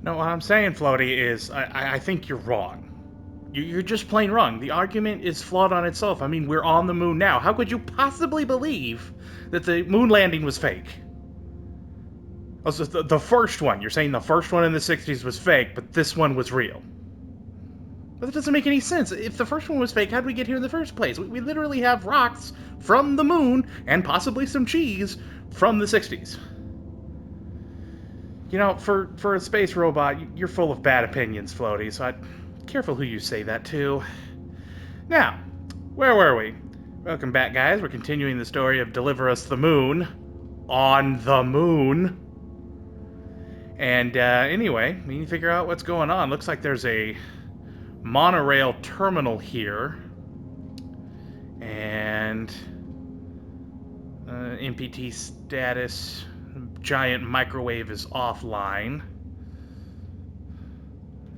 No, what I'm saying, Floaty, is I think you're wrong. You're just plain wrong. The argument is flawed on itself. I mean, we're on the moon now. How could you possibly believe that the moon landing was fake? Also, the first one, you're saying the first one in the 60s was fake, but this one was real. But that doesn't make any sense. If the first one was fake, how did we get here in the first place? We literally have rocks from the moon, and possibly some cheese from the 60s. You know, for a space robot, you're full of bad opinions, Floaty, so careful who you say that to. Now, where were we? Welcome back, guys. We're continuing the story of Deliver Us the Moon. On the moon. And anyway, we need to figure out what's going on. Looks like there's a monorail terminal here. And MPT status. Giant microwave is offline.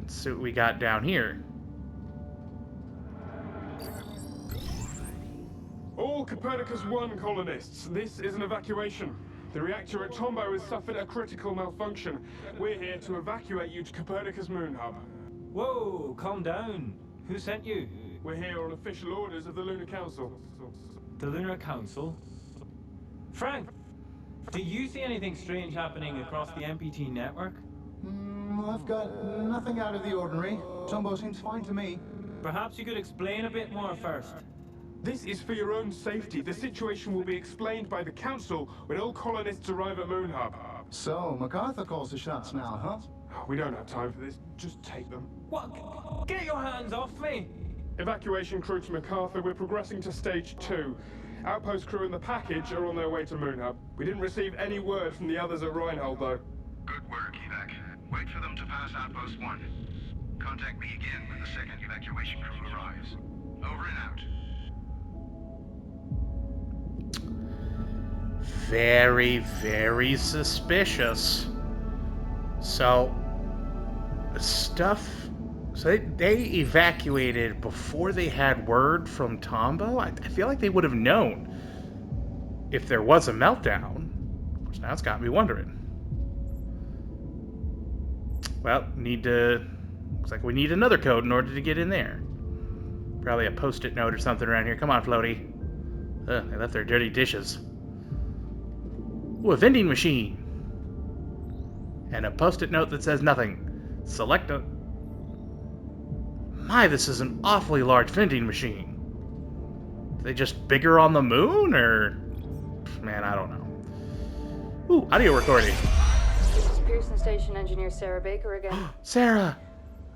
Let's see what we got down here. All Copernicus 1 colonists, this is an evacuation. The reactor at Tombow has suffered a critical malfunction. We're here to evacuate you to Copernicus Moon Hub. Whoa, calm down. Who sent you? We're here on official orders of the Lunar Council. The Lunar Council? Frank, do you see anything strange happening across the MPT network? I've got nothing out of the ordinary. Tombow seems fine to me. Perhaps you could explain a bit more first. This is for your own safety. The situation will be explained by the Council when all colonists arrive at Moon Hub. So, MacArthur calls the shots now, huh? We don't have time for this. Just take them. What? Get your hands off me! Evacuation crew to MacArthur. We're progressing to stage 2. Outpost crew and the package are on their way to Moon Hub. We didn't receive any word from the others at Reinhold, though. Good work, Evac. Wait for them to pass Outpost 1. Contact me again when the second evacuation crew arrives. Over and out. Very, very suspicious. So, stuff... So they evacuated before they had word from Tombow? I feel like they would have known if there was a meltdown. Which now it's got me wondering. Well, looks like we need another code in order to get in there. Probably a post-it note or something around here. Come on, Floaty. They left their dirty dishes. Ooh, a vending machine. And a post-it note that says nothing. Select a... My, this is an awfully large vending machine. Are they just bigger on the moon, or... Man, I don't know. Ooh, audio recording. This is Pearson Station Engineer Sarah Baker again. Sarah!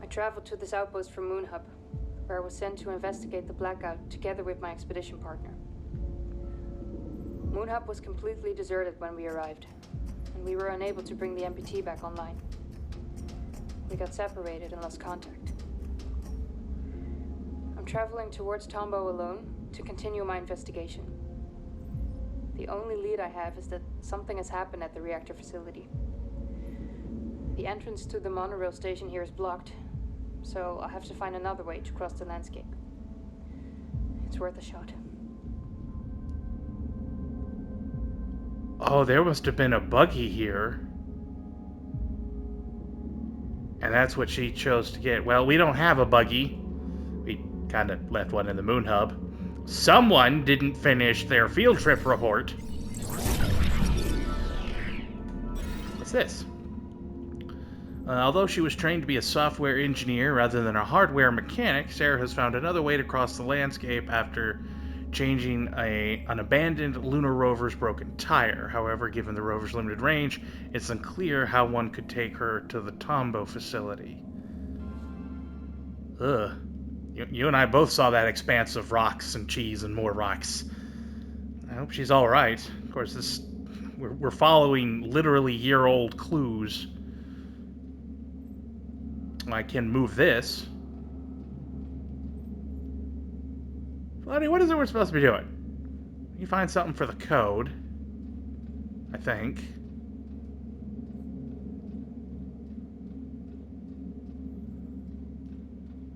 I traveled to this outpost from Moon Hub, where I was sent to investigate the blackout together with my expedition partner. Moon Hub was completely deserted when we arrived, and we were unable to bring the MPT back online. We got separated and lost contact. I'm traveling towards Tombow alone to continue my investigation. The only lead I have is that something has happened at the reactor facility. The entrance to the monorail station here is blocked, so I'll have to find another way to cross the landscape. It's worth a shot. Oh, there must have been a buggy here. And that's what she chose to get. Well, we don't have a buggy. We kind of left one in the Moon Hub. Someone didn't finish their field trip report. What's this? Although she was trained to be a software engineer rather than a hardware mechanic, Sarah has found another way to cross the landscape after changing an abandoned lunar rover's broken tire. However, given the rover's limited range, it's unclear how one could take her to the Tombow facility. Ugh. You and I both saw that expanse of rocks and cheese and more rocks. I hope she's all right. Of course, we're following literally year-old clues. I can move this. Floaty, what is it we're supposed to be doing? You find something for the code, I think.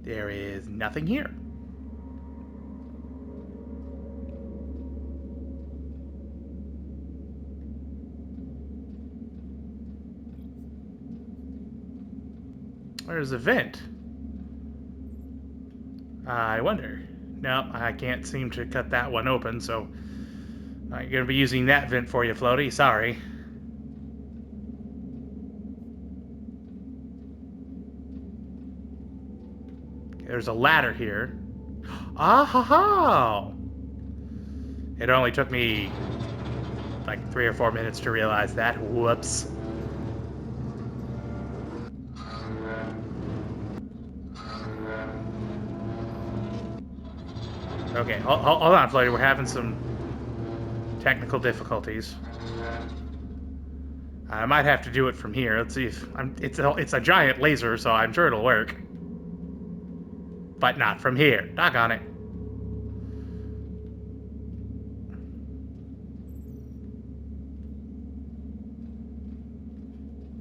There is nothing here. Where's the vent? I wonder. No, I can't seem to cut that one open, so I'm gonna be using that vent for you, Floaty. Sorry. There's a ladder here. Ah ha ha! It only took me like 3 or 4 minutes to realize that. Whoops. Okay, hold on, Floaty. We're having some technical difficulties. I might have to do it from here. Let's see if it's a giant laser, so I'm sure it'll work. But not from here. Doggone it.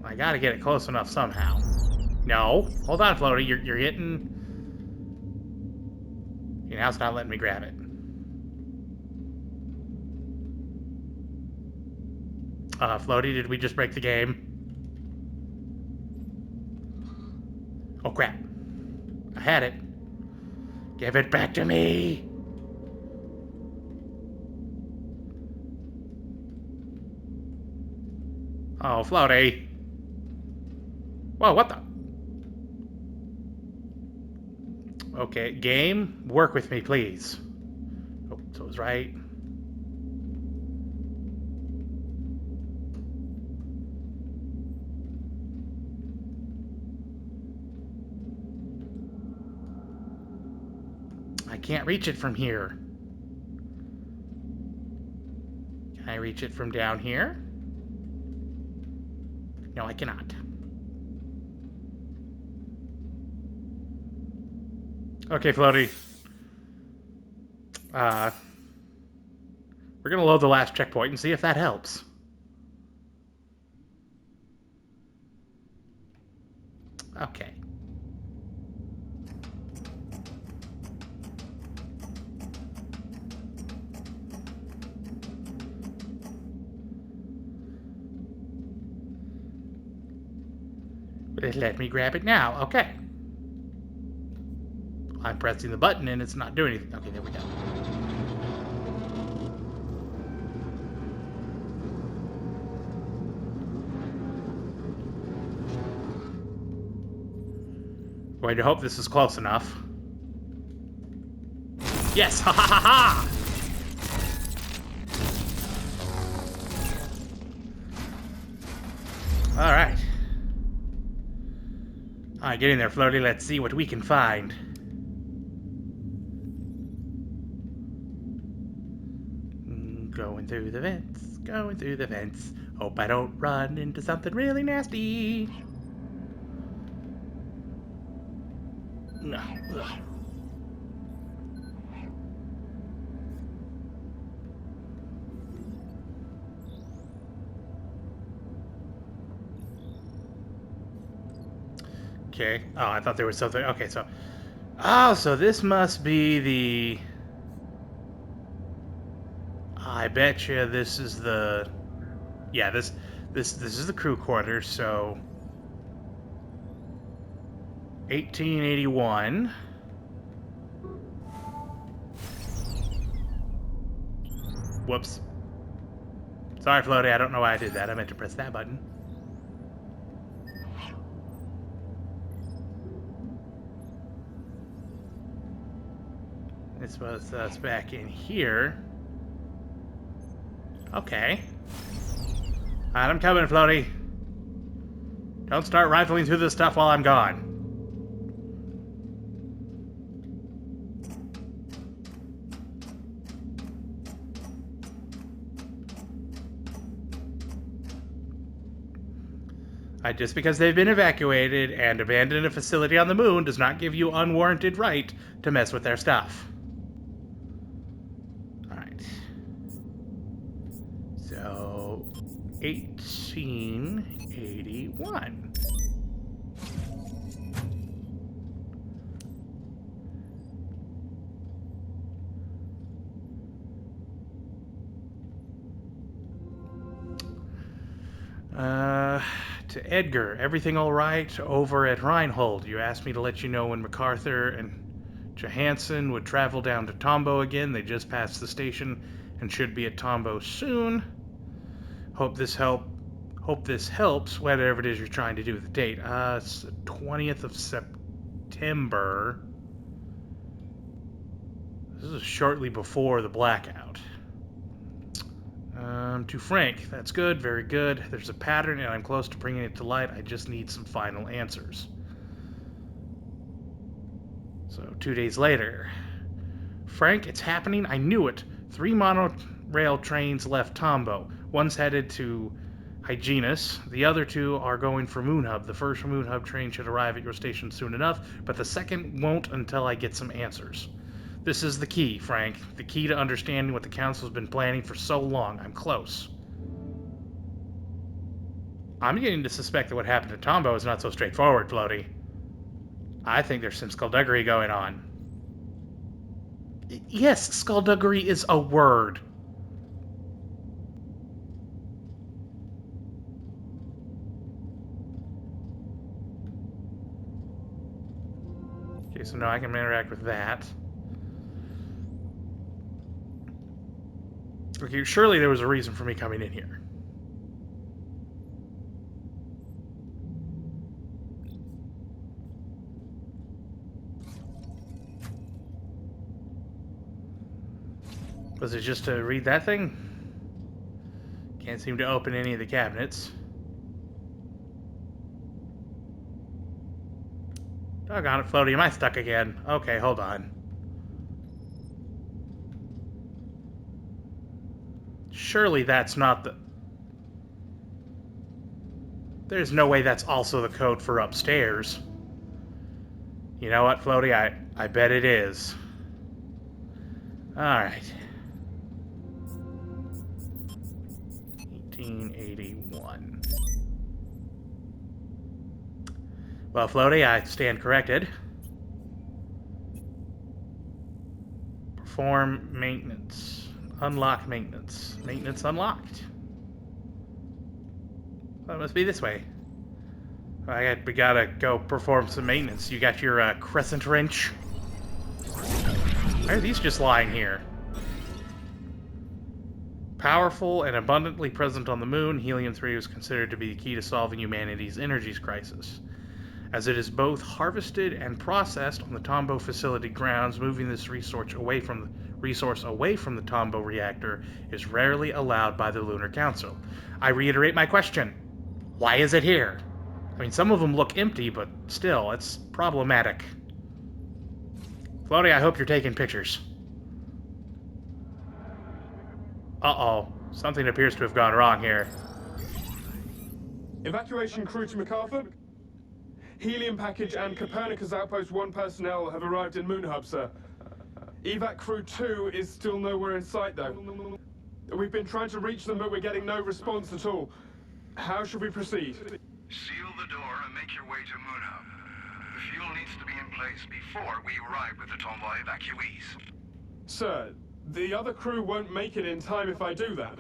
I gotta get it close enough somehow. No. Hold on, Floaty. You're hitting... Okay, now it's not letting me grab it. Floaty, did we just break the game? Oh, crap. I had it. Give it back to me! Oh, Floaty. Whoa, what the? Okay, game, work with me, please. Oh, so it was right. I can't reach it from here. Can I reach it from down here? No, I cannot. Okay, Floaty. We're gonna load the last checkpoint and see if that helps. Okay. Let me grab it now. Okay. I'm pressing the button and it's not doing anything. Okay, there we go. Going to hope this is close enough. Yes! Ha ha ha ha! Alright. Alright, get in there, Floaty. Let's see what we can find. Going through the vents, going through the vents. Hope I don't run into something really nasty. No. Ugh. Okay. Oh, I thought there was something. Okay, so... Oh, so this must be the... I bet you this is the... Yeah, this is the crew quarters, so... 1881. Whoops. Sorry, Floaty, I don't know why I did that. I meant to press that button. This was us back in here. Okay. Alright, I'm coming, Floaty. Don't start rifling through this stuff while I'm gone. Just because they've been evacuated and abandoned a facility on the moon does not give you unwarranted right to mess with their stuff. Alright. So, 1881. To Edgar, everything all right over at Reinhold? You asked me to let you know when MacArthur and Johansson would travel down to Tombo again. They just passed the station and should be at Tombo soon. Hope this helps, whatever it is you're trying to do with the date. It's the 20th of September. This is shortly before the blackout. To Frank, that's good, very good. There's a pattern and I'm close to bringing it to light. I just need some final answers. So 2 days later. Frank, it's happening. I knew it. 3 monorail trains left Tombo. One's headed to Hyginus. The other 2 are going for Moon Hub. The first Moon Hub train should arrive at your station soon enough, but the second won't until I get some answers. This is the key, Frank. The key to understanding what the Council's been planning for so long. I'm close. I'm beginning to suspect that what happened to Tombo is not so straightforward, Floaty. I think there's some skullduggery going on. Yes, skullduggery is a word. Okay, so now I can interact with that. Okay, surely there was a reason for me coming in here. Was it just to read that thing? Can't seem to open any of the cabinets. Doggone it, Floaty, am I stuck again? Okay, hold on. Surely that's not the... There's no way that's also the code for upstairs. You know what, Floaty? I bet it is. Alright. 1881. Well, Floaty, I stand corrected. Perform maintenance. Unlock maintenance. Maintenance unlocked. Well, it must be this way. We gotta go perform some maintenance. You got your crescent wrench? Why are these just lying here? Powerful and abundantly present on the moon, helium-3 was considered to be the key to solving humanity's energy crisis. As it is both harvested and processed on the Tombo facility grounds, moving this resource away from the Tombo reactor is rarely allowed by the Lunar Council. I reiterate my question. Why is it here? I mean, some of them look empty, but still, it's problematic. Floaty, I hope you're taking pictures. Uh-oh. Something appears to have gone wrong here. Evacuation crew to MacArthur. Helium package and Copernicus Outpost 1 personnel have arrived in Moon Hub, sir. Evac crew 2 is still nowhere in sight, though. We've been trying to reach them, but we're getting no response at all. How should we proceed? Seal the door and make your way to Moon Hub. The fuel needs to be in place before we arrive with the Tombo evacuees. Sir, the other crew won't make it in time if I do that.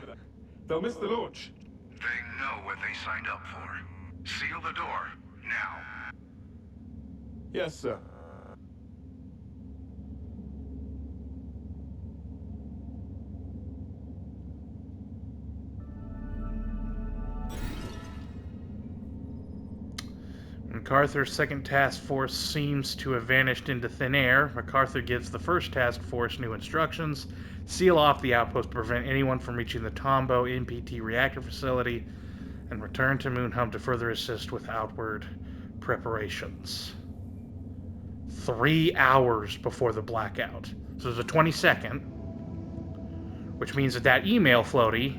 They'll miss the launch. They know what they signed up for. Seal the door, now. Yes, sir. MacArthur's second task force seems to have vanished into thin air. MacArthur gives the first task force new instructions. Seal off the outpost to prevent anyone from reaching the Tombo NPT reactor facility, and return to Moon Hub to further assist with outward preparations. 3 hours before the blackout. So there's a 22nd, which means that email, Floaty,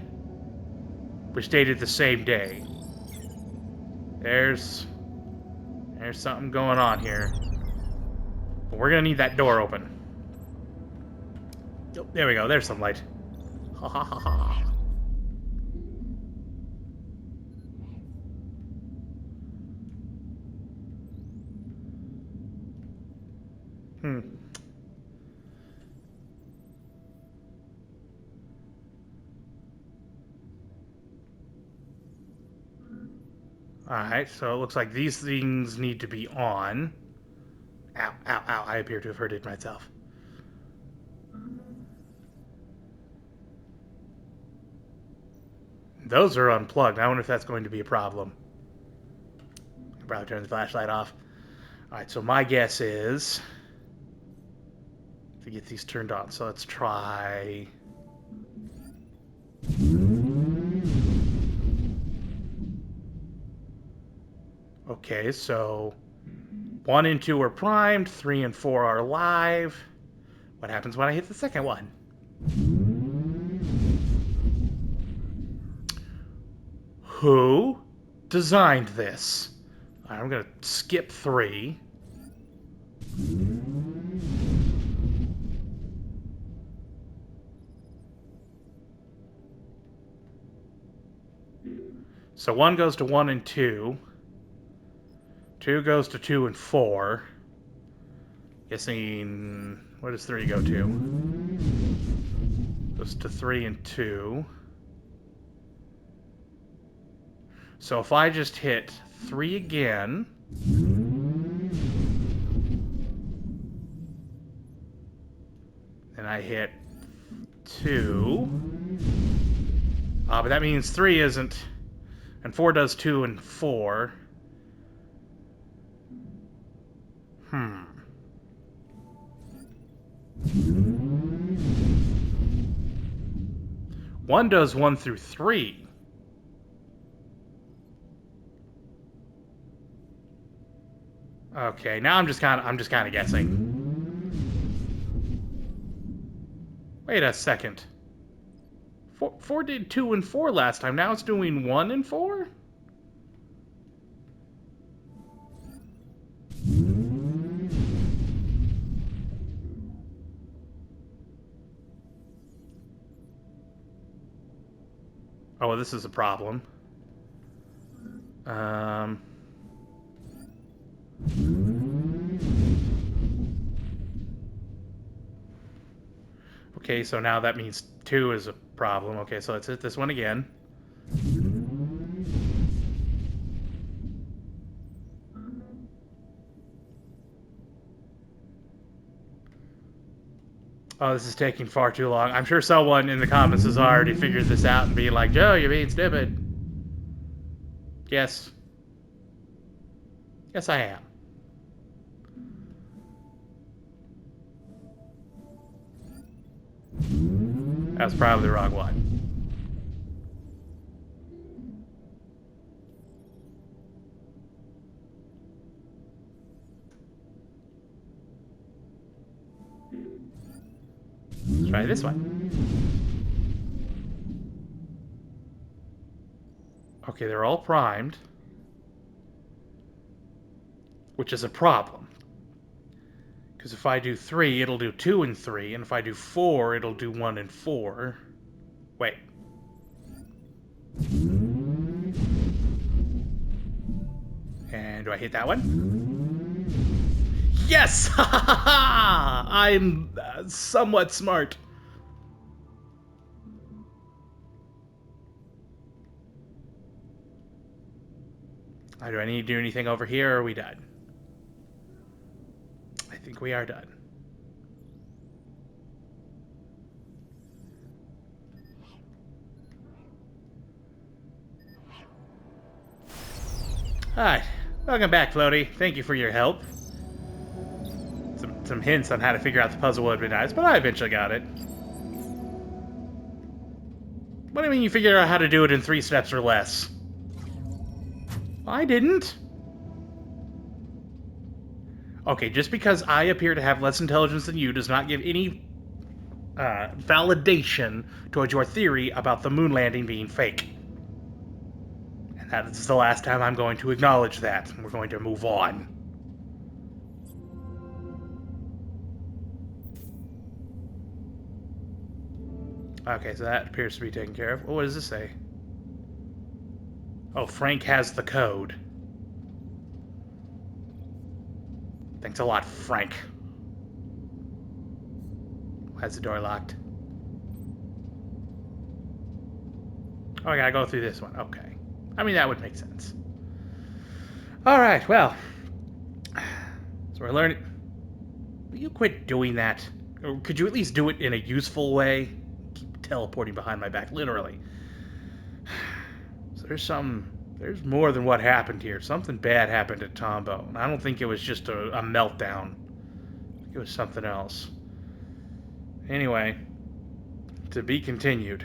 was dated the same day. There's something going on here. But we're gonna need that door open. Oh, there we go, there's some light. Ha ha ha ha. Alright, so it looks like these things need to be on. Ow, ow, ow, I appear to have hurted myself. Those are unplugged. I wonder if that's going to be a problem. I'll probably turn the flashlight off. Alright, so my guess is to get these turned on. So let's try... Okay, so 1 and 2 are primed, 3 and 4 are live. What happens when I hit the second one? Who designed this? I'm gonna skip 3. So 1 goes to 1 and 2. 2 goes to 2 and 4. Guessing... What does 3 go to? Goes to 3 and 2. So if I just hit 3 again... and I hit 2... but that means 3 isn't... And 4 does 2 and 4. One does 1 through 3. Okay, now I'm just kind of guessing. Wait a second. 4 did 2 and 4 last time. Now it's doing 1 and 4? Oh, well, this is a problem. Okay, so now that means 2 is a problem. Okay, so let's hit this one again. Oh, this is taking far too long. I'm sure someone in the comments has already figured this out and being like, Joe, you're being stupid. Yes. Yes, I am. That was probably the wrong one. Let's try this one. Okay, they're all primed. Which is a problem. Because if I do 3, it'll do 2 and 3. And if I do 4, it'll do 1 and 4. Wait. And do I hit that one? Yes! I'm somewhat smart. Do I need to do anything over here, or are we done? I think we are done. Hi. Welcome back, Floaty. Thank you for your help. Some hints on how to figure out the puzzle would be nice, but I eventually got it. What do you mean you figured out how to do it in 3 steps or less? I didn't. Okay, just because I appear to have less intelligence than you does not give any validation towards your theory about the moon landing being fake. And that is the last time I'm going to acknowledge that. We're going to move on. Okay, so that appears to be taken care of. What does this say? Oh, Frank has the code. Thanks a lot, Frank. Why is the door locked? Oh, I gotta go through this one. Okay. I mean, that would make sense. All right, well. So we're learning. Will you quit doing that? Or could you at least do it in a useful way? Keep teleporting behind my back, literally. So there's more than what happened here. Something bad happened at Tombo. And I don't think it was just a meltdown. I think it was something else. Anyway, to be continued.